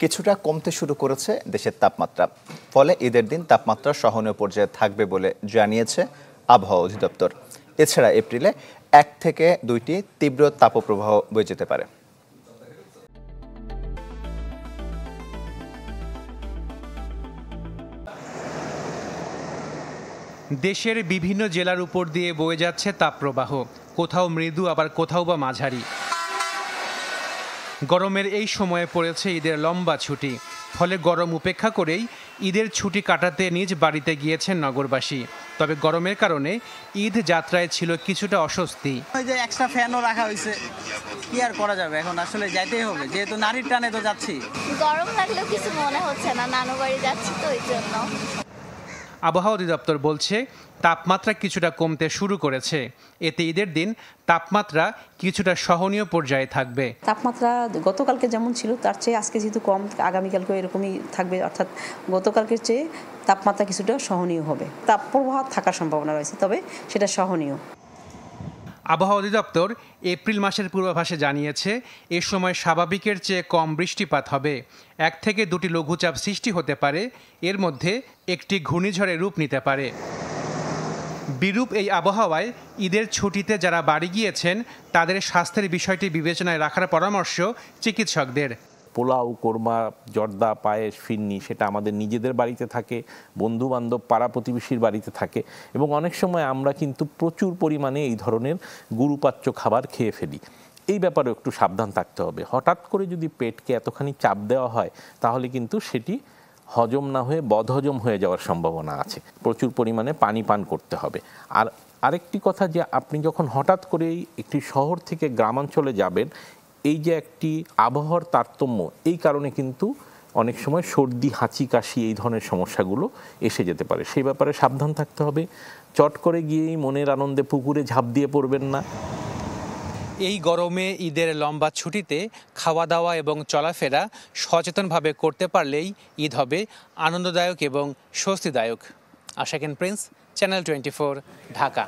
কিছুটা কমতে শুরু করেছে দেশের তাপমাত্রা, ফলে ঈদের দিন তাপমাত্রা সহনীয় পর্যায়ে থাকবে বলে জানিয়েছে আবহাওয়া অধিদপ্তর। এছাড়া এপ্রিলে 1 থেকে 2টি তীব্র তাপপ্রবাহ বয়ে যেতে পারে। দেশের বিভিন্ন জেলার উপর দিয়ে বয়ে যাচ্ছে তাপপ্রবাহ, কোথাও মৃদু আবার কোথাও বা মাঝারি। গরমের এই সময়ে পড়েছে ঈদের লম্বা ছুটি, ফলে গরম উপেক্ষা করেই ঈদের ছুটি কাটাতে নিজ বাড়িতে গিয়েছেন নগরবাসী। তবে গরমের কারণে ঈদ যাত্রায় ছিল কিছুটা অস্বস্তি। ওই যে এক্সট্রা ফ্যানও রাখা হয়েছে, কি আর করা যাবে, এখন আসলে যাইতেই হবে, যেহেতু নারীর টানে তো যাচ্ছি। গরম লাগলেও কিছু মনে হচ্ছে না, নানু বাড়ি যাচ্ছি তো ওই জন্য। আবহাওয়া অধিদপ্তর বলছে তাপমাত্রা কিছুটা কমতে শুরু করেছে, এতে ঈদের দিন তাপমাত্রা কিছুটা সহনীয় পর্যায়ে থাকবে। তাপমাত্রা গতকালকে যেমন ছিল তার চেয়ে আজকে যেহেতু কম, আগামীকালকে এরকমই থাকবে, অর্থাৎ গতকালকের চেয়ে তাপমাত্রা কিছুটা সহনীয় হবে। তাপপ্রবাহ থাকার সম্ভাবনা রয়েছে, তবে সেটা সহনীয়। আবহাওয়া অধিদপ্তর এপ্রিল মাসের পূর্বাভাসে জানিয়েছে এ সময় স্বাভাবিকের চেয়ে কম বৃষ্টিপাত হবে। 1 থেকে 2টি লঘুচাপ সৃষ্টি হতে পারে, এর মধ্যে একটি ঘূর্ণিঝড়ে রূপ নিতে পারে। বিরূপ এই আবহাওয়ায় ঈদের ছুটিতে যারা বাড়ি গিয়েছেন তাদের স্বাস্থ্যের বিষয়টি বিবেচনায় রাখার পরামর্শ চিকিৎসকদের। পোলাও, কোরমা, জর্দা, পায়েস, ফিরনি সেটা আমাদের নিজেদের বাড়িতে থাকে, বন্ধু বান্ধব, পাড়া প্রতিবেশীর বাড়িতে থাকে, এবং অনেক সময় আমরা কিন্তু প্রচুর পরিমাণে এই ধরনের গুরুপাচ্য খাবার খেয়ে ফেলি। এই ব্যাপারে একটু সাবধান থাকতে হবে। হঠাৎ করে যদি পেটকে এতখানি চাপ দেওয়া হয় তাহলে কিন্তু সেটি হজম না হয়ে বদহজম হয়ে যাওয়ার সম্ভাবনা আছে। প্রচুর পরিমাণে পানি পান করতে হবে। আর আরেকটি কথা, যে আপনি যখন হঠাৎ করেই একটি শহর থেকে গ্রামাঞ্চলে যাবেন, এই যে একটি আবহাওয়ার তারতম্য, এই কারণে কিন্তু অনেক সময় সর্দি, হাঁচি, কাশি এই ধরনের সমস্যাগুলো এসে যেতে পারে। সেই ব্যাপারে সাবধান থাকতে হবে। চট করে গিয়েই মনের আনন্দে পুকুরে ঝাঁপ দিয়ে পড়বেন না। এই গরমে ঈদের লম্বা ছুটিতে খাওয়া দাওয়া এবং চলাফেরা সচেতনভাবে করতে পারলেই ঈদ হবে আনন্দদায়ক এবং স্বস্তিদায়ক। আশাকিন প্রিন্স, চ্যানেল 24, ঢাকা।